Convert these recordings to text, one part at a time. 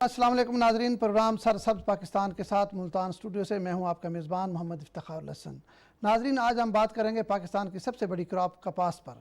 السلام علیکم ناظرین، پروگرام سرسبز پاکستان کے ساتھ ملتان اسٹوڈیو سے میں ہوں آپ کا میزبان محمد افتخار الحسن۔ ناظرین، آج ہم بات کریں گے پاکستان کی سب سے بڑی کراپ کپاس پر۔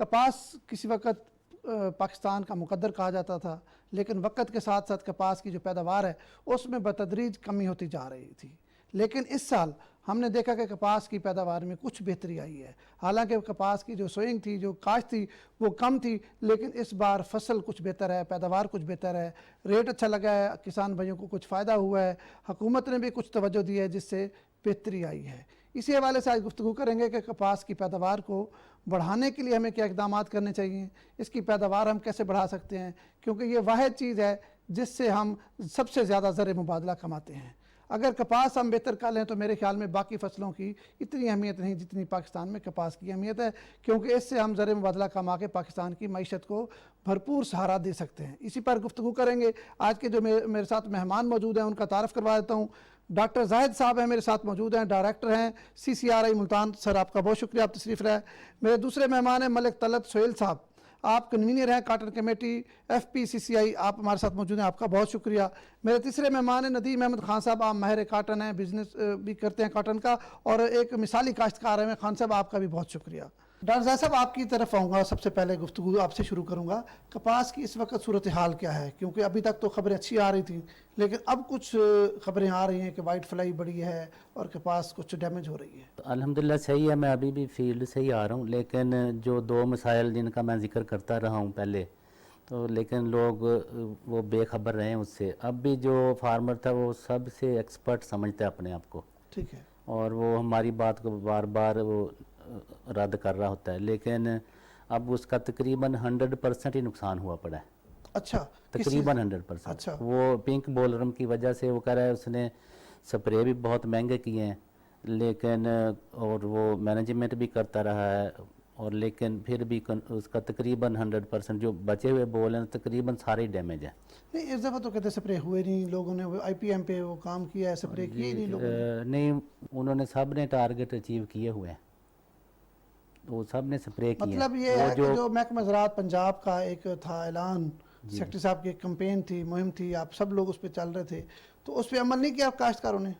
کپاس کسی وقت پاکستان کا مقدر کہا جاتا تھا، لیکن وقت کے ساتھ ساتھ کپاس کی جو پیداوار ہے اس میں بتدریج کمی ہوتی جا رہی تھی، لیکن اس سال ہم نے دیکھا کہ کپاس کی پیداوار میں کچھ بہتری آئی ہے۔ حالانکہ کپاس کی جو سوئنگ تھی، جو کاشت تھی، وہ کم تھی، لیکن اس بار فصل کچھ بہتر ہے، پیداوار کچھ بہتر ہے، ریٹ اچھا لگا ہے، کسان بھائیوں کو کچھ فائدہ ہوا ہے، حکومت نے بھی کچھ توجہ دی ہے جس سے بہتری آئی ہے۔ اسی حوالے سے آج گفتگو کریں گے کہ کپاس کی پیداوار کو بڑھانے کے لیے ہمیں کیا اقدامات کرنے چاہیے، اس کی پیداوار ہم کیسے بڑھا سکتے ہیں، کیونکہ یہ واحد چیز ہے جس سے ہم سب سے زیادہ زر مبادلہ کماتے ہیں۔ اگر کپاس ہم بہتر کر لیں تو میرے خیال میں باقی فصلوں کی اتنی اہمیت نہیں جتنی پاکستان میں کپاس کی اہمیت ہے، کیونکہ اس سے ہم زر مبادلہ کما کے پاکستان کی معیشت کو بھرپور سہارا دے سکتے ہیں۔ اسی پر گفتگو کریں گے۔ آج کے جو میرے ساتھ مہمان موجود ہیں ان کا تعارف کروا دیتا ہوں۔ ڈاکٹر زاہد صاحب ہیں میرے ساتھ موجود ہیں، ڈائریکٹر ہیں CCRI ملتان۔ سر، آپ کا بہت شکریہ، آپ تشریف لائے۔ میرے دوسرے مہمان ہیں ملک طلعت سہیل صاحب، آپ کنوینر ہیں کاٹن کمیٹی FPCCI، آپ ہمارے ساتھ موجود ہیں، آپ کا بہت شکریہ۔ میرے تیسرے مہمان ہیں ندیم احمد خان صاحب، آپ ماہر کاٹن ہیں، بزنس بھی کرتے ہیں کاٹن کا اور ایک مثالی کاشتکار ہیں۔ خان صاحب، آپ کا بھی بہت شکریہ۔ ڈاکٹر زاہد صاحب، آپ کی طرف آؤں گا، سب سے پہلے گفتگو آپ سے شروع کروں گا۔ کپاس کی اس وقت صورتحال کیا ہے؟ کیونکہ ابھی تک تو خبریں اچھی آ رہی تھیں، لیکن اب کچھ خبریں آ رہی ہیں کہ وائٹ فلائی بڑی ہے اور کپاس کچھ ڈیمیج ہو رہی ہے۔ الحمدللہ صحیح ہے، میں ابھی بھی فیلڈ سے ہی آ رہا ہوں، لیکن جو دو مسائل جن کا میں ذکر کرتا رہا ہوں پہلے، تو لیکن لوگ وہ بے خبر رہے ہیں اس سے۔ اب بھی جو فارمر تھا وہ سب سے ایکسپرٹ سمجھتا ہے اپنے آپ کو، ٹھیک ہے، اور وہ ہماری بات کو بار بار وہ رد کر رہا ہوتا ہے، لیکن اب اس کا تقریباً 100% ہی نقصان ہوا پڑا ہے۔ اچھا، تقریباً 100%۔ اچھا، وہ پنک بولرم کی وجہ سے وہ کہہ رہا ہے اس نے سپرے بھی بہت مہنگے کیے ہیں، لیکن اور وہ مینجمنٹ بھی کرتا رہا ہے، اور لیکن پھر بھی اس کا تقریباً 100% جو بچے ہوئے بول ہیں تقریباً سارے ڈیمیج ہیں۔ نہیں، اس دفعہ تو کہتے سپرے ہوئے نہیں، لوگوں نے IPM پہ وہ کام کیا ہے، سپرے کیے ہی نہیں لوگوں نے۔ نہیں، انہوں نے سب نے ٹارگٹ اچیو کیے ہوئے ہیں، وہ سب نے سپرے کیے ہیں۔ مطلب یہ ہے کہ جو محکمہ زراعت پنجاب کا ایک تھا اعلان، سیکٹری صاحب کی ایک کمپین تھی، مہم تھی، آپ سب لوگ اس پہ چل رہے تھے، تو اس پہ عمل نہیں کیا آپ کاشتکاروں نے؟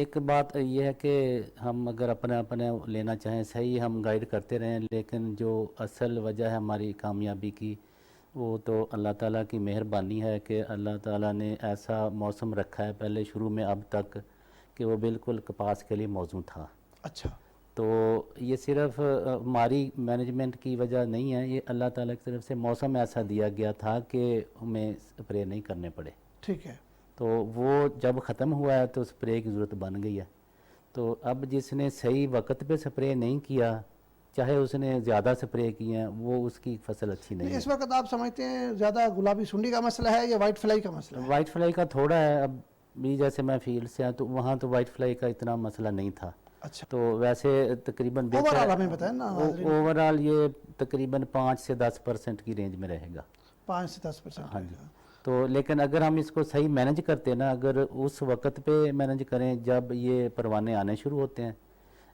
ایک بات یہ ہے کہ ہم اگر اپنے لینا چاہیں صحیح ہم گائیڈ کرتے رہیں، لیکن جو اصل وجہ ہے ہماری کامیابی کی وہ تو اللہ تعالیٰ کی مہربانی ہے کہ اللہ تعالیٰ نے ایسا موسم رکھا ہے پہلے شروع میں اب تک کہ وہ بالکل کپاس کے لیے موزوں تھا۔ اچھا، تو یہ صرف ہماری مینجمنٹ کی وجہ نہیں ہے، یہ اللہ تعالیٰ کی طرف سے موسم ایسا دیا گیا تھا کہ ہمیں اسپرے نہیں کرنے پڑے۔ ٹھیک ہے، تو وہ جب ختم ہوا ہے تو سپرے کی ضرورت بن گئی ہے۔ تو اب جس نے صحیح وقت پہ سپرے نہیں کیا، چاہے اس نے زیادہ سپرے کیے ہیں، وہ اس کی فصل اچھی نہیں ہے۔ اس وقت آپ سمجھتے ہیں زیادہ گلابی سنڈی کا مسئلہ ہے یا وائٹ فلائی کا مسئلہ ہے؟ وائٹ فلائی کا تھوڑا ہے، اب بھی جیسے میں فیلڈ سے تو وہاں تو وائٹ فلائی کا اتنا مسئلہ نہیں تھا۔ اچھا، تو ویسے تقریباً اوورآل ہمیں بتائیں نا، اوورآل یہ تقریباً 5 سے 10% کی رینج میں رہے گا۔ 5 سے 10%؟ ہاں جی۔ تو لیکن اگر ہم اس کو صحیح مینج کرتے نا، اگر اس وقت پہ مینج کریں جب یہ پروانے آنے شروع ہوتے ہیں،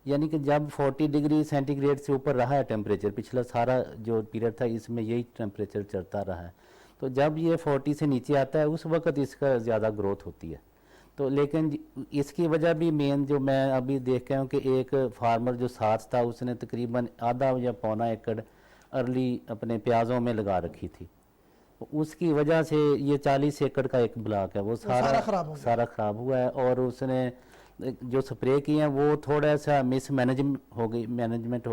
یعنی کہ جب 40 ڈگری سینٹی گریڈ سے اوپر رہا ہے ٹیمپریچر، پچھلا سارا جو پیریڈ تھا اس میں یہی ٹیمپریچر چلتا رہا ہے، تو جب یہ 40 سے نیچے آتا ہے اس وقت اس کا زیادہ گروتھ ہوتی ہے۔ تو لیکن اس کی وجہ بھی مین جو میں ابھی دیکھ کے ہوں کہ ایک فارمر جو ساتھ تھا اس نے تقریباً آدھا یا پونا ایکڑ ارلی اپنے پیازوں میں لگا رکھی تھی، اس کی وجہ سے یہ 40 ایکڑ کا ایک بلاک ہے وہ سارا خراب ہوا ہے، اور اس نے جو سپرے کی ہیں وہ تھوڑا سا مس مینجمنٹ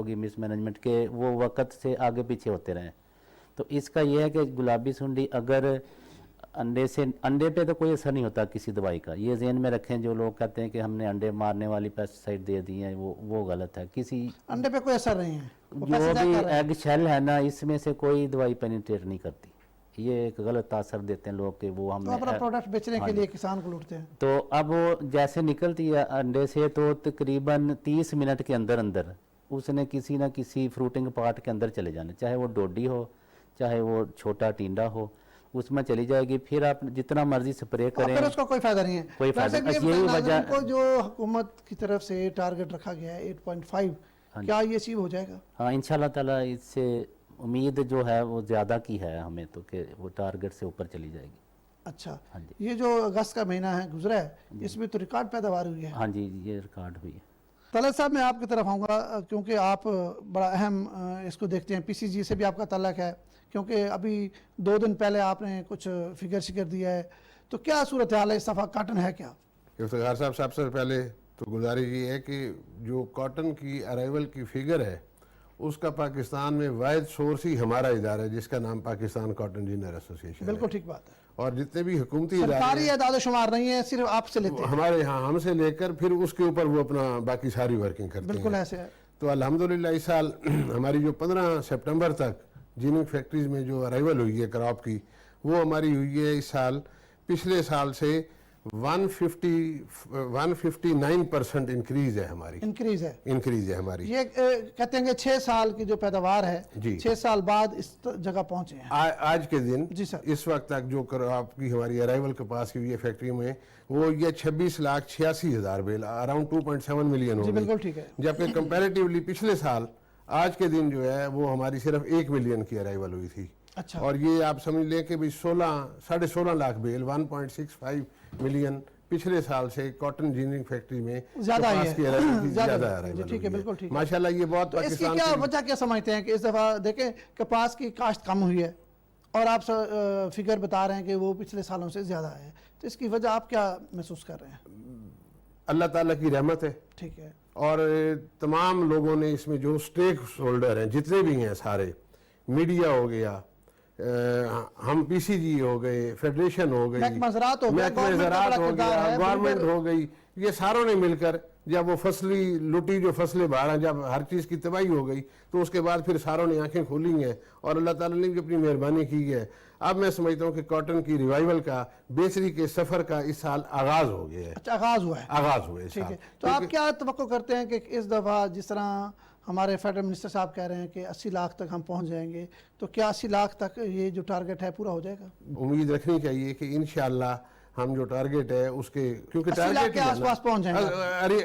کے وہ وقت سے آگے پیچھے ہوتے رہے۔ تو اس کا یہ ہے کہ گلابی سنڈی اگر انڈے پہ تو کوئی اثر نہیں ہوتا کسی دوائی کا، یہ ذہن میں رکھیں، جو لوگ کہتے ہیں کہ ہم نے انڈے مارنے والی پیسٹیسائڈ دے دی ہیں وہ غلط ہے۔ کسی انڈے پہ کوئی اثر نہیں ہے، جو بھی ایگ شیل ہے نا اس میں سے کوئی دوائی پینیٹریٹ نہیں کرتی۔ یہ ایک غلط تاثر دیتے ہیں لوگ کہ وہ ہم تو اپنا پروڈکٹ بیچنے کے لیے کسان کو لوٹتے ہیں. تو اب وہ جیسے نکلتی ہے انڈے سے تو تقریباً 30 منٹ کے اندر اندر اس نے کسی نہ کسی فروٹنگ پارٹ کے اندر چلے جانا, چاہے وہ ڈوڈی ہو چاہے وہ چھوٹا ٹینڈا ہو, اس میں چلی جائے گی. پھر آپ جتنا مرضی سپرے کریں پھر اس کا کوئی فائدہ نہیں ہے. کوئی فائدہ ویسے نہیں. یہی وجہ کو جو حکومت کی طرف سے ٹارگٹ رکھا گیا ہے 8.5, کیا یہ اچیو ہو جائے گا؟ ہاں انشاءاللہ تعالی اس سے امید جو ہے وہ زیادہ کی ہے ہمیں تو کہ وہ ٹارگٹ سے اوپر چلی جائے گی. اچھا, ہاں جی. یہ جو اگست کا مہینہ ہے گزرا ہے اس میں تو ریکارڈ پیداوار ہوئی ہے. ہاں جی یہ ریکارڈ ہوئی ہے. طلعت صاحب میں آپ کی طرف آؤں گا کیونکہ آپ بڑا اہم اس کو دیکھتے ہیں, پی سی جی سے بھی آپ کا تعلق ہے کیونکہ ابھی 2 دن پہلے آپ نے کچھ فگر دیا ہے, تو کیا صورتحال ہے اس دفعہ کاٹن ہے کیا؟ افتخار صاحب سب سے پہلے تو گزارش یہ ہے کہ جو کاٹن کی ارائیول کی فگر ہے اس کا پاکستان میں واحد سورس ہی ہمارا ادارہ ہے جس کا نام پاکستان کاٹن جینر ایسوسیشن ہے. بالکل ٹھیک بات ہے. اور جتنے بھی حکومتی ادارے سرکاری اعداد و شمار نہیں ہے, صرف آپ سے لیتے ہیں. ہمارے یہاں ہم سے لے کر پھر اس کے اوپر وہ اپنا باقی ساری ورکنگ کرتے ہیں. بالکل ایسے ہے. تو الحمدللہ اس سال ہماری جو 15 سپٹمبر تک جیننگ فیکٹریز میں جو ارائیول ہوئی ہے کراپ کی وہ ہماری ہوئی ہے اس سال پچھلے سال سے 159% انکریز ہے ہماری. انکریز ہے ہماری. یہ کہتے ہیں کہ 6 سال کی جو پیداوار ہے 6 سال بعد اس جگہ پہنچے ہیں. آج کے دن جی سر, اس وقت تک جو کراپ کی ہماری ارائیول کے پاس کی ہوئی ہے فیکٹری میں وہ یہ 26,86,000 بیل اراؤنڈ 2.7 ملین ہو جی گئی. بالکل ٹھیک ہے. جبکہ کمپیریٹیولی پچھلے سال آج کے دن جو ہے وہ ہماری صرف 1 ملین کی ارائیول ہوئی تھی. اچھا, اور یہ آپ سمجھ لیں کہ 16.5 لاکھ بیل 1.65 ملین پچھلے سال سے کاٹن جیننگ فیکٹری میں زیادہ آئی ہے. زیادہ ٹھیک ہے, بالکل ٹھیک ہے. ماشاءاللہ یہ بہت اس کی کیا وجہ کیا سمجھتے ہیں کہ اس دفعہ دیکھیں کپاس کی کاشت کم ہوئی ہے اور آپ فگر بتا رہے ہیں کہ وہ پچھلے سالوں سے زیادہ ہے, تو اس کی وجہ آپ کیا محسوس کر رہے ہیں؟ اللہ تعالیٰ کی رحمت ہے. ٹھیک ہے. اور تمام لوگوں نے اس میں جو سٹیک ہولڈر ہیں جتنے بھی ہیں سارے, میڈیا ہو گیا, ہم پی سی جی ہو گئے, فیڈریشن ہو گئی, محکمہ زراعت ہو گیا, گورنمنٹ ہو گئی, یہ ساروں نے مل کر جب وہ فصلی لٹی جو فصلیں باہر جب ہر چیز کی تباہی ہو گئی تو اس کے بعد پھر ساروں نے آنکھیں کھولی ہیں اور اللہ تعالیٰ نے بھی اپنی مہربانی کی ہے. اب میں سمجھتا ہوں کہ کاٹن کی ریوائیول کا بیسری کے سفر کا اس سال آغاز ہو گیا ہے. اچھا, آغاز ہوا ہے. آغاز ہوا ہے اس ٹھیک سال. ہے. تو آپ کیا توقع کرتے ہیں کہ اس دفعہ جس طرح ہمارے فیڈرل منسٹر صاحب کہہ رہے ہیں کہ 80 لاکھ تک ہم پہنچ جائیں گے, تو کیا 80 لاکھ تک یہ جو ٹارگٹ ہے پورا ہو جائے گا؟ امید رکھنی چاہیے کہ انشاءاللہ ہم جو ٹارگٹ ہے اس کے کیونکہ 80 لاکھ کے آس پاس پہنچ جائیں گے. ارے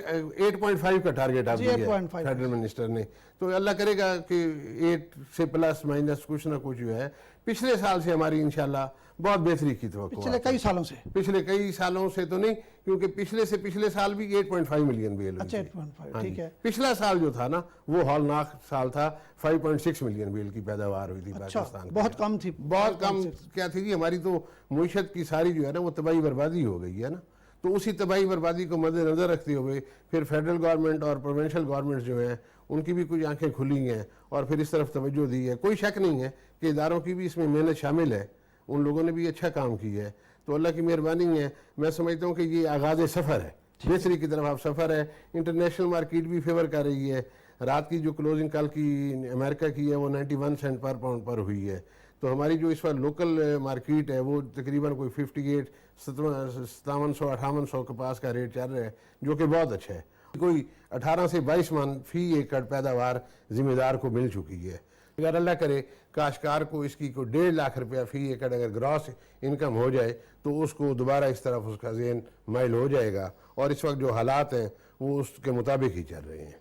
8.5 کا ٹارگٹ آپ دیا 8.5 فیڈرل منسٹر نے, تو اللہ کرے گا کہ 8 سے پلس مائنس کچھ نہ کچھ جو ہے پچھلے سال سے ہماری انشاءاللہ بہت بہتری کی توقع. پچھلے کئی سالوں سے؟ پچھلے کئی سالوں سے تو نہیں, کیونکہ پچھلے سال بھی 8.5 ملین بیل ہوئی. اچھا 8.5 ٹھیک ہے. پچھلا سال جو تھا نا وہ ہولناک سال تھا, 5.6 ملین بیل کی پیداوار ہوئی تھی پاکستان. بہت کم تھی. بہت کم کیا تھی جی, ہماری تو معیشت کی ساری جو ہے نا وہ تباہی بربادی ہو گئی ہے نا. تو اسی تباہی بربادی کو مد نظر رکھتے ہوئے پھر فیڈرل گورنمنٹ اور پروونشل گورنمنٹ جو ہیں ان کی بھی کچھ آنکھیں کھلی ہیں اور پھر اس طرف توجہ دی ہے. کوئی شک نہیں ہے کہ اداروں کی بھی اس میں محنت شامل ہے, ان لوگوں نے بھی اچھا کام کیا ہے. تو اللہ کی مہربانی ہے. میں سمجھتا ہوں کہ یہ آغاز سفر ہے, بہتری کی طرف اب سفر ہے. انٹرنیشنل مارکیٹ بھی فیور کر رہی ہے. رات کی جو کلوزنگ کل کی امریکہ کی ہے وہ 91 سینٹ پر پاؤنڈ پر ہوئی ہے. تو ہماری جو اس وقت لوکل مارکیٹ ہے وہ تقریباً کوئی 5700-5800 کپاس کا ریٹ چل رہا ہے, جو کہ بہت اچھا ہے. کوئی 18 سے 22 من فی ایکڑ پیداوار ذمہ دار کو مل چکی ہے. اگر اللہ کرے کاشتکار کو اس کی کوئی 1.5 لاکھ روپیہ فی ایکڑ اگر گراس انکم ہو جائے تو اس کو دوبارہ اس طرف اس کا ذہن مائل ہو جائے گا, اور اس وقت جو حالات ہیں وہ اس کے مطابق ہی چل رہے ہیں.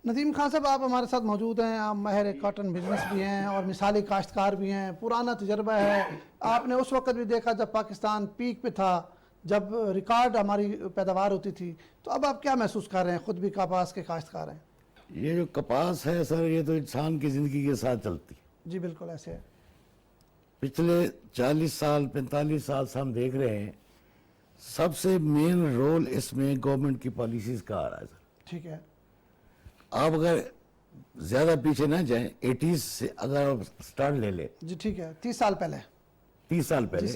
ندیم خان صاحب آپ ہمارے ساتھ موجود ہیں, آپ ماہر کاٹن بزنس بھی ہیں اور مثالی کاشتکار بھی ہیں, پرانا تجربہ ہے. آپ نے اس وقت بھی دیکھا جب پاکستان پیک پہ تھا, جب ریکارڈ ہماری پیداوار ہوتی تھی, تو اب آپ کیا محسوس کر رہے ہیں؟ خود بھی کپاس کے کاشتکار ہیں. یہ جو کپاس ہے سر, یہ تو انسان کی زندگی کے ساتھ چلتی. جی بالکل ایسے ہے. پچھلے 40 سال 45 سال سے ہم دیکھ رہے ہیں, سب سے مین رول اس میں گورنمنٹ کی پالیسیز کا آ رہا ہے سر. ٹھیک ہے. آپ اگر زیادہ پیچھے نہ جائیں, 80s سے اگر آپ سٹارٹ لے لیں, جی ٹھیک ہے, 30 سال پہلے, 30 سال پہلے,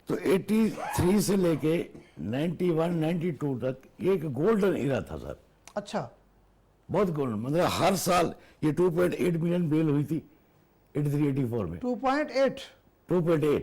تو 83 سے لے کے 91 92 تک یہ ایک گولڈن ایرا تھا سر. اچھا, بہت گولڈن, مطلب ہر سال یہ 2.8 ملین بیل ہوئی تھی 83-84 میں. 2.8 2.8,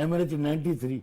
MRH 93,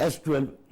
S12,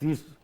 30